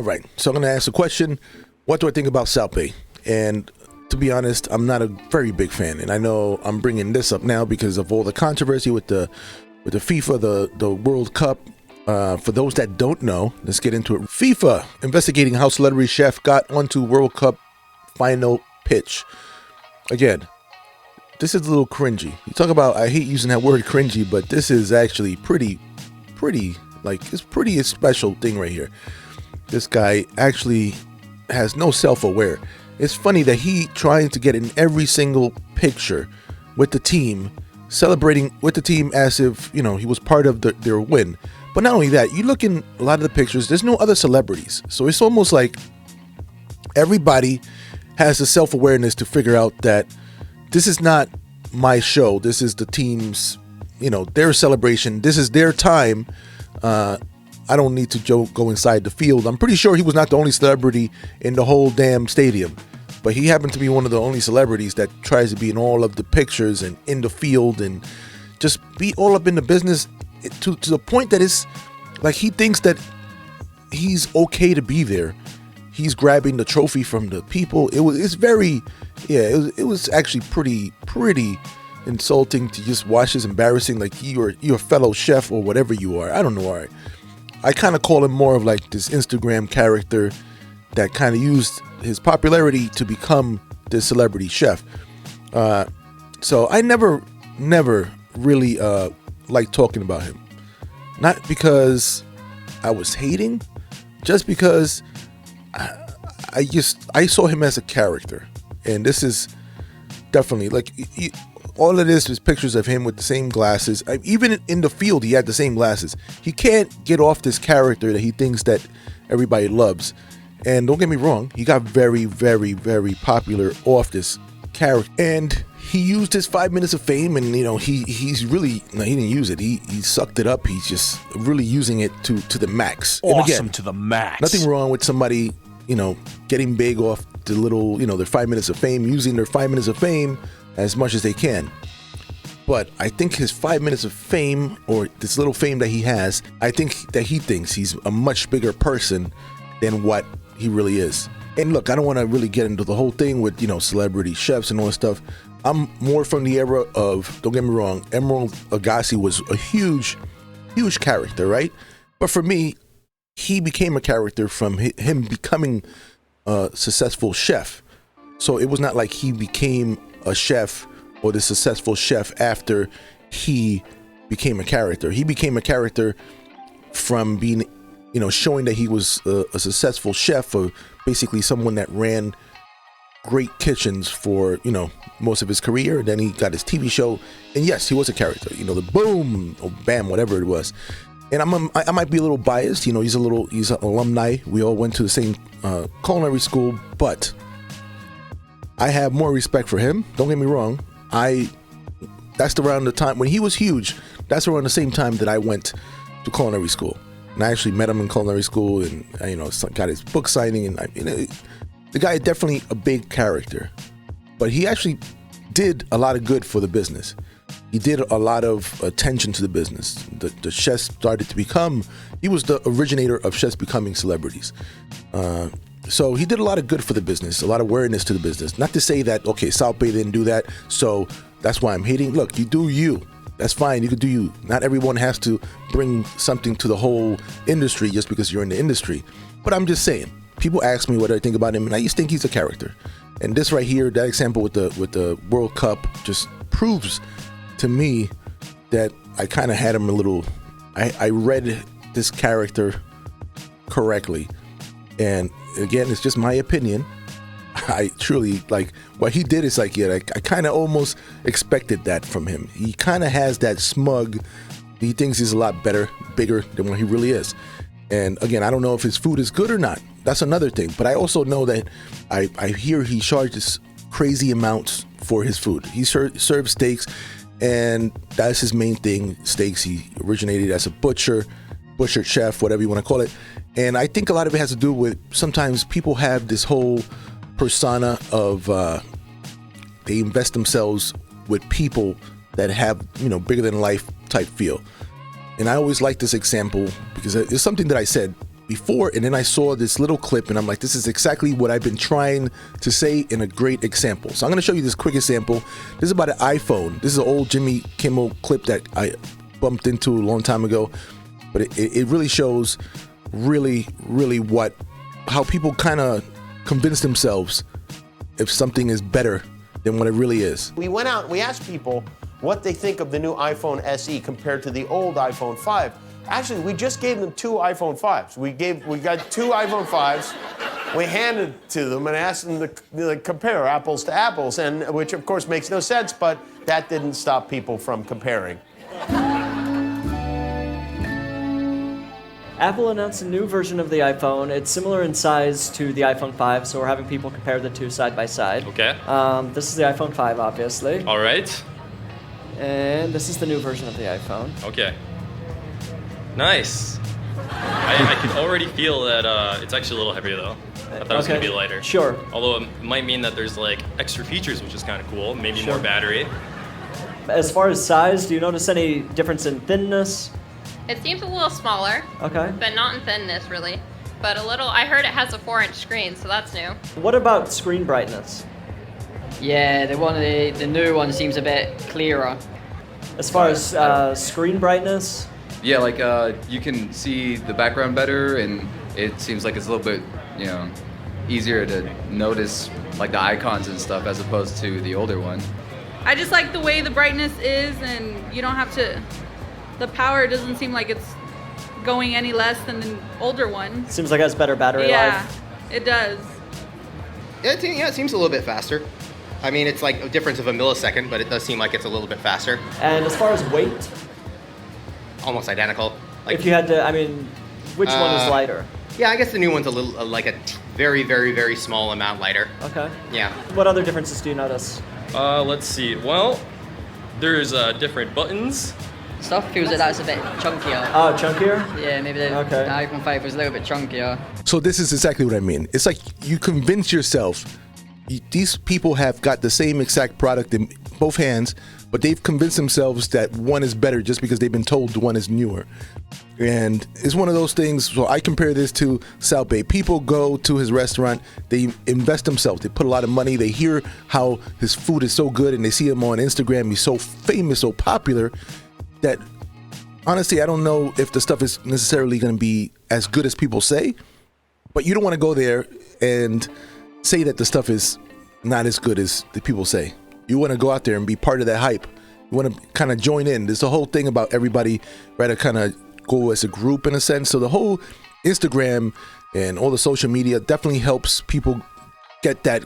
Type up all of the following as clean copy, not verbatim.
right. So I'm going to ask a question. What do I think about South Bay? And to be honest, I'm not a very big fan. And I know I'm bringing this up now because of all the controversy with the FIFA, the World Cup. For those that don't know, let's get into it. FIFA investigating how celebrity chef got onto World Cup final pitch. Again, this is a little cringy. You talk about, I hate using that word cringy, but this is actually pretty, like, it's pretty a special thing right here. This guy actually has no self-aware. It's funny that he trying to get in every single picture with the team, celebrating with the team as if, you know, he was part of their win. But not only that, you look in a lot of the pictures, there's no other celebrities. So it's almost like everybody has the self-awareness to figure out that this is not my show. This is the team's, you know, their celebration. This is their time. I don't need to go inside the field. I'm pretty sure he was not the only celebrity in the whole damn stadium, but he happened to be one of the only celebrities that tries to be in all of the pictures and in the field and just be all up in the business to the point that it's like he thinks that he's okay to be there. He's grabbing the trophy from the people. It was actually pretty insulting to just watch this, embarrassing. Like you're a fellow chef or whatever you are. I don't know. I kind of call him more of like this Instagram character that kind of used his popularity to become this celebrity chef. So I never really liked talking about him. Not because I was hating, just because I saw him as a character. And this is definitely like all it is pictures of him with the same glasses. Even in the field, he had the same glasses. He can't get off this character that he thinks that everybody loves. And don't get me wrong, he got very, very, very popular off this character. And he used his 5 minutes of fame, and you know he's really he didn't use it. He sucked it up. He's just really using it to the max. Awesome, and again, to the max. Nothing wrong with somebody, you know, getting big off the little, you know, their 5 minutes of fame, using their 5 minutes of fame as much as they can. But I think his 5 minutes of fame, or this little fame that he has, I think that he thinks he's a much bigger person than what he really is. And look, I don't want to really get into the whole thing with, you know, celebrity chefs and all that stuff. I'm more from the era of, don't get me wrong, Emeril Lagasse was a huge character, right? But for me, he became a character from him becoming a successful chef. So it was not like he became a chef or the successful chef after he became a character. He became a character from being, you know, showing that he was a successful chef, or basically someone that ran great kitchens for, you know, most of his career. And then he got his TV show, and yes, he was a character, you know, the boom or bam, whatever it was. And I might be a little biased, you know, he's an alumni. We all went to the same culinary school, but I have more respect for him. Don't get me wrong. That's around the time when he was huge. That's around the same time that I went to culinary school. And I actually met him in culinary school, and you know, got his book signing. And you know, the guy is definitely a big character, but he actually did a lot of good for the business. He did a lot of attention to the business. The chefs started to become. He was the originator of chefs becoming celebrities. So he did a lot of good for the business, a lot of awareness to the business. Not to say that, okay, South Bay didn't do that, so that's why I'm hating. Look, you do you. That's fine. You can do you. Not everyone has to bring something to the whole industry just because you're in the industry. But I'm just saying, people ask me what I think about him, and I just think he's a character. And this right here, that example with the World Cup, just proves to me that I kind of had him a little. I read this character correctly. And again, it's just my opinion. I truly, like, what he did is like, yeah, I kind of almost expected that from him. He kind of has that smug, he thinks he's a lot better, bigger than what he really is. And again, I don't know if his food is good or not. That's another thing. But I also know that I hear he charges crazy amounts for his food. He serves steaks, and that's his main thing, steaks. He originated as a butcher chef, whatever you want to call it. And I think a lot of it has to do with sometimes people have this whole persona of they invest themselves with people that have, you know, bigger than life type feel. And I always like this example because it's something that I said before, and then I saw this little clip, and I'm like, this is exactly what I've been trying to say in a great example. So I'm going to show you this quick example. This is about an iPhone. This is an old Jimmy Kimmel clip that I bumped into a long time ago, but it really shows really how people kind of convince themselves if something is better than what it really is. We went out and we asked people what they think of the new iPhone SE compared to the old iPhone 5. Actually, we just gave them 2 iPhone 5s. We got 2 iPhone 5s. We handed it to them and asked them to compare apples to apples, and which of course makes no sense, but that didn't stop people from comparing. Apple announced a new version of the iPhone. It's similar in size to the iPhone 5, so we're having people compare the two side by side. Okay. This is the iPhone 5, obviously. All right. And this is the new version of the iPhone. Okay. Nice. I can already feel that it's actually a little heavier though. I thought it was going to be lighter. Sure. Although it might mean that there's like extra features, which is kind of cool. Maybe more battery. As far as size, do you notice any difference in thinness? It seems a little smaller, Okay. but not in thinness really. But a little, I heard it has a 4-inch screen, so that's new. What about screen brightness? Yeah, the new one seems a bit clearer. As far as screen brightness? Yeah, like you can see the background better, and it seems like it's a little bit, easier to notice like the icons and stuff as opposed to the older one. I just like the way the brightness is, and you don't have to. The power doesn't seem like it's going any less than the older one. Seems like it has better battery life. Yeah, it does. It seems a little bit faster. I mean, it's like a difference of a millisecond, but it does seem like it's a little bit faster. And as far as weight? Almost identical. If you had to, which one is lighter? Yeah, I guess the new one's a little, like a very, very, very small amount lighter. Okay. Yeah. What other differences do you notice? Let's see. Well, there's different buttons. Stuff feels like that's a bit chunkier. Oh, chunkier? Yeah, maybe the iPhone 5 was a little bit chunkier. So this is exactly what I mean. It's like you convince yourself these people have got the same exact product in both hands, but they've convinced themselves that one is better just because they've been told one is newer. And it's one of those things. So I compare this to South Bay. People go to his restaurant, they invest themselves, they put a lot of money, they hear how his food is so good, and they see him on Instagram, he's so famous, so popular, that honestly I don't know if the stuff is necessarily going to be as good as people say, but you don't want to go there and say that the stuff is not as good as the people say. You want to go out there and be part of that hype. You want to kind of join in. There's a whole thing about everybody rather kind of go as a group in a sense. So the whole Instagram and all the social media definitely helps people get that,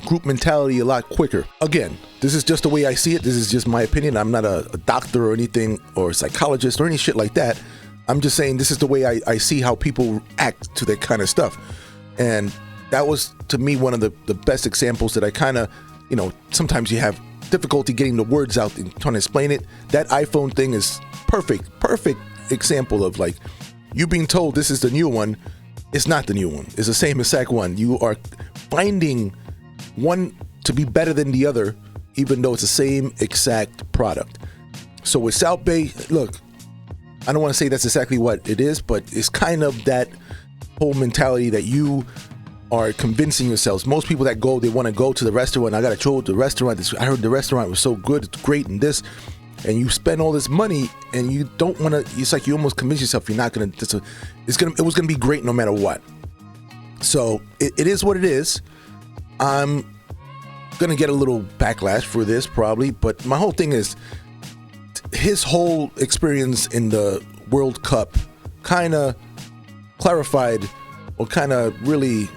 group mentality a lot quicker. Again, this is just the way I see it. This is just my opinion. I'm not a doctor or anything, or a psychologist or any shit like that. I'm just saying this is the way I see how people act to that kind of stuff. And that was, to me, one of the best examples that I kind of, sometimes you have difficulty getting the words out and trying to explain it. That iPhone thing is perfect example of like you being told this is the new one. It's not the new one. It's the same exact one. You are finding one to be better than the other, even though it's the same exact product. So with South Bay, look, I don't want to say that's exactly what it is, but it's kind of that whole mentality that you are convincing yourselves. Most people that go, they want to go to the restaurant. I got to show the restaurant. I heard the restaurant was so good, it's great, and this. And you spend all this money, and you don't want to. It's like you almost convince yourself you're not gonna. It was gonna be great no matter what. So it is what it is. I'm gonna get a little backlash for this probably, but my whole thing is his whole experience in the World Cup kind of clarified or kind of really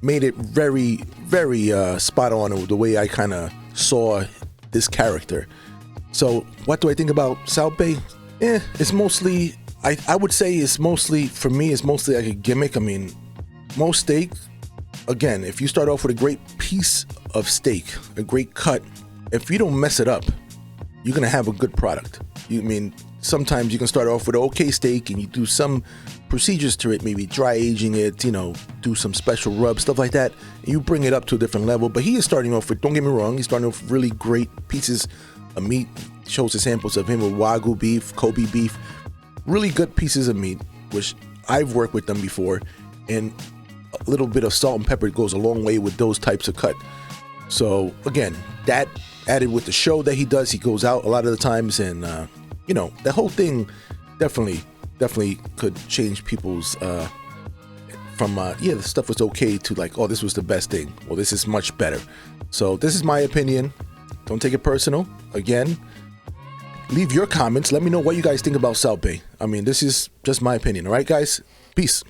made it very, very spot on the way I kind of saw this character. So what do I think about South Bay? It's mostly, I would say it's mostly, for me, it's mostly like a gimmick. I mean, most steak, again, if you start off with a great piece of steak, a great cut, if you don't mess it up, you're going to have a good product. Sometimes you can start off with an okay steak and you do some procedures to it, maybe dry aging it, do some special rub, stuff like that. And you bring it up to a different level. But he is starting off with, don't get me wrong, he's starting off with really great pieces of meat. Shows the samples of him with Wagyu beef, Kobe beef, really good pieces of meat, which I've worked with them before, and a little bit of salt and pepper goes a long way with those types of cut. So again, that added with the show that he does, he goes out a lot of the times, and you know, the whole thing definitely could change people's from yeah, the stuff was okay to like, oh, this was the best thing. Well, this is much better. So this is my opinion. Don't take it personal. Again, leave your comments. Let me know what you guys think about South Bay. I mean, this is just my opinion. All right, guys? Peace.